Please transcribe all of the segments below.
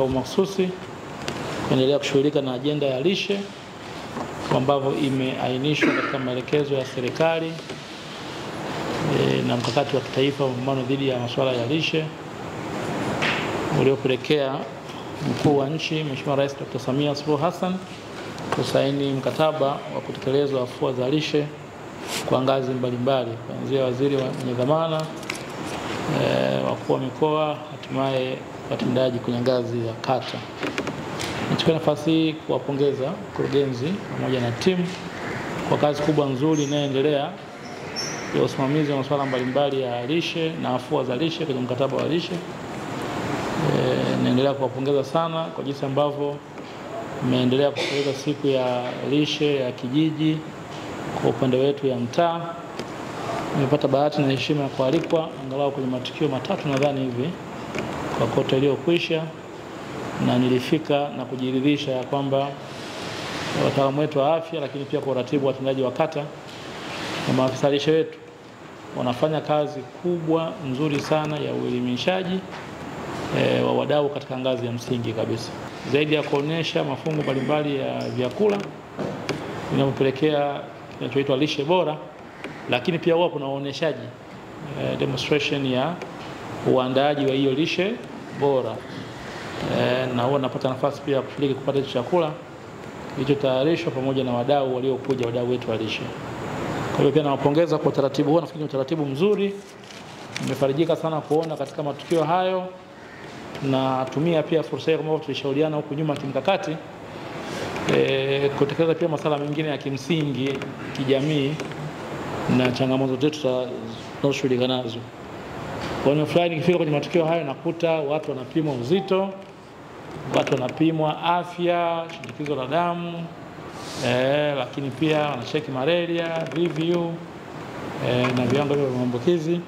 katika umahususi kuendelea kushughulika na ajenda ya lishe ambavyo imeainishwa katika maelekezo ya serikali na mkakati wa kitaifa wa mapambano dhidi ya masuala ya lishe uliopelekea mkuu wa nchi Mheshimiwa Rais Dr. Samia Suluhu Hassan kusaini mkataba wa kutekeleza afua za lishe kwa ngazi mbalimbali, kuanzia waziri mwenye dhamana, wakuu wa mikoa, hatimaye watendaji kwenye ngazi ya kata. Nichukue nafasi hii kuwapongeza mkurugenzi pamoja na timu kwa kazi kubwa nzuri inayoendelea ya usimamizi wa masuala mbalimbali ya lishe na afua za lishe kwenye mkataba wa lishe. Naendelea kuwapongeza sana kwa jinsi ambavyo mmeendelea kutekeleza siku ya lishe ya kijiji kwa upande wetu ya mtaa. Nimepata bahati na heshima ya kualikwa angalau kwenye matukio matatu nadhani hivi kwa kota iliyokwisha, na nilifika na kujiridhisha kwamba wataalamu wetu wa afya, lakini pia kwa uratibu wa watendaji wa kata na maafisa lishe wetu wanafanya kazi kubwa nzuri sana ya uelimishaji wa wadau katika ngazi ya msingi kabisa. Zaidi ya kuonesha mafungu mbalimbali ya vyakula vinavyopelekea kinachoitwa lishe bora, lakini pia huwa kuna uoneshaji demonstration ya uandaaji wa hiyo lishe bora, na huwa napata nafasi pia kushiriki kupata hicho chakula kilichotayarishwa pamoja na wadau waliokuja, wadau wetu wa lishe. Kwa hiyo pia nawapongeza kwa utaratibu huo, nafikiri ni utaratibu mzuri. Nimefarijika sana kuona katika matukio hayo, na tumia pia fursa hiyo kama tulishauriana huku nyuma kimkakati kutekeleza pia masuala mengine ya kimsingi kijamii na changamoto zetu tunazoshughulika nazo. Kwa hiyo fulani nikifika kwenye matukio hayo nakuta watu wanapimwa uzito, watu wanapimwa afya, shinikizo la damu, lakini pia wanacheki malaria, VVU na viwango vya maambukizi.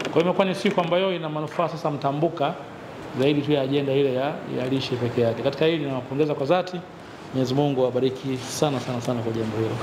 Kwa hiyo imekuwa ni siku ambayo ina manufaa sasa mtambuka zaidi tu ya ajenda ile ya lishe pekee yake. Katika hili ninawapongeza kwa dhati. Mwenyezi Mungu awabariki sana sana sana kwa jambo hilo.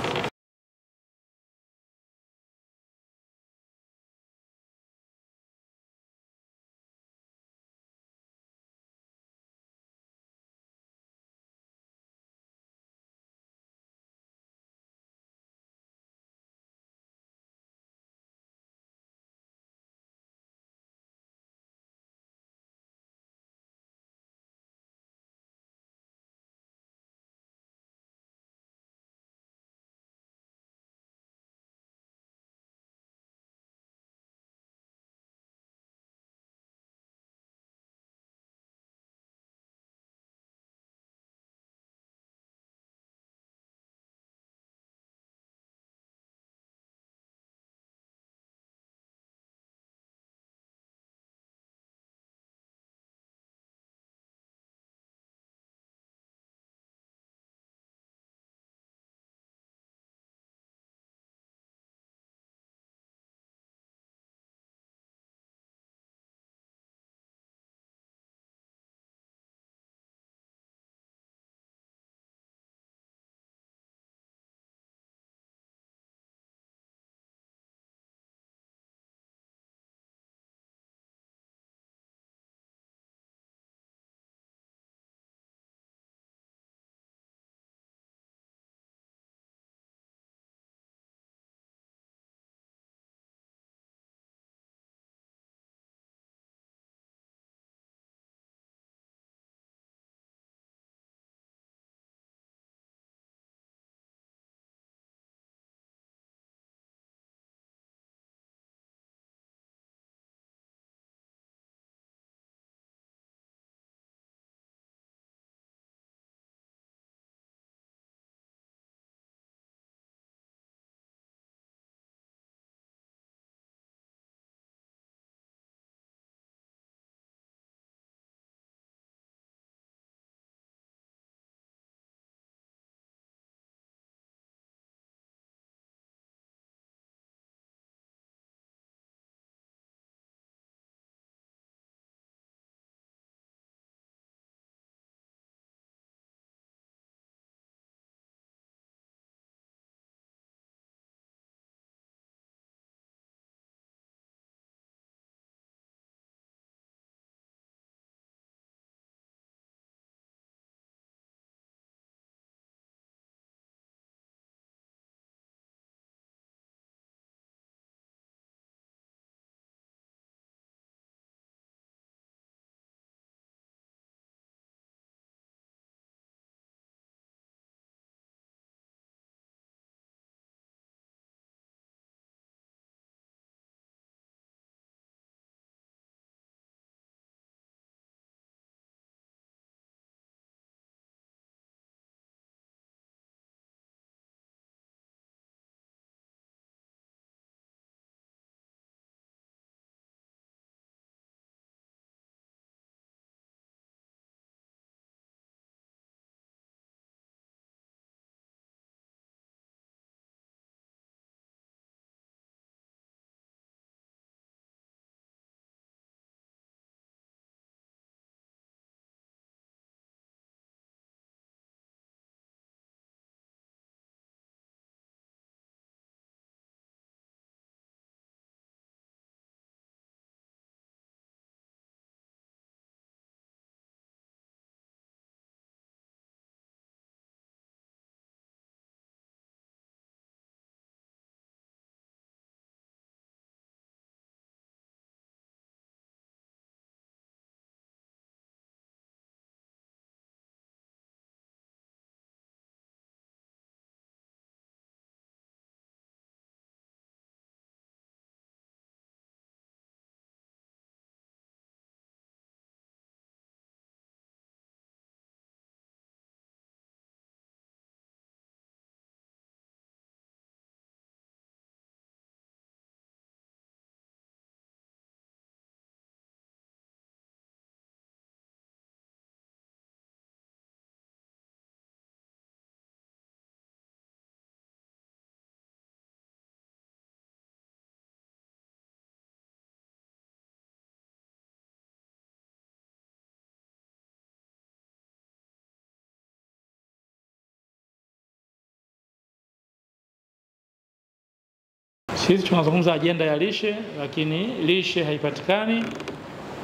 Sisi tunazungumza ajenda ya lishe, lakini lishe haipatikani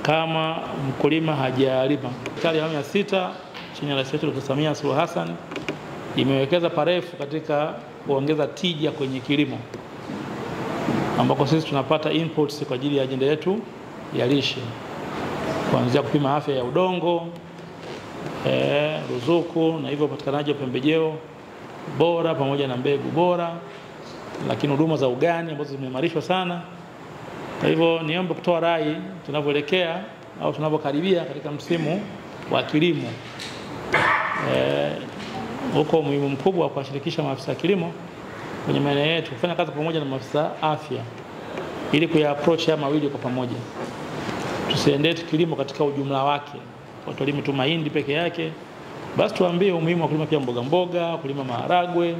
kama mkulima hajalima. Serikali ya awamu ya 6 chini ya Rais wetu Dr. Samia Suluhu Hassan imewekeza parefu katika kuongeza tija kwenye kilimo, ambako sisi tunapata inputs kwa ajili ya ajenda yetu ya lishe, kuanzia kupima afya ya udongo, ruzuku na hivyo upatikanaji wa pembejeo bora pamoja na mbegu bora, lakini huduma za ugani ambazo zimeimarishwa sana. Kwa hivyo niombe kutoa rai tunavyoelekea au tunavyokaribia katika msimu wa kilimo, huko umuhimu mkubwa wa kuwashirikisha maafisa kilimo kwenye maeneo yetu, kufanya kazi pamoja na maafisa afya ili kuya-approach haya mawili kwa pamoja. Tusiendee kilimo katika ujumla wake, watu walime tu mahindi peke yake, basi tuambie umuhimu wa kulima pia mboga mboga, kulima maharagwe,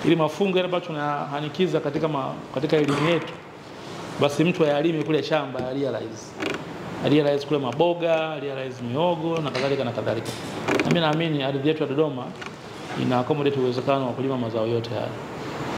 ili mafungo yale ambayo tunahanikiza katika elimu yetu, basi mtu ayalime kule shamba, realize kule maboga, realize miogo na kadhalika na kadhalika. Na mimi naamini ardhi yetu ya Dodoma ina accommodate uwezekano wa kulima mazao yote haya.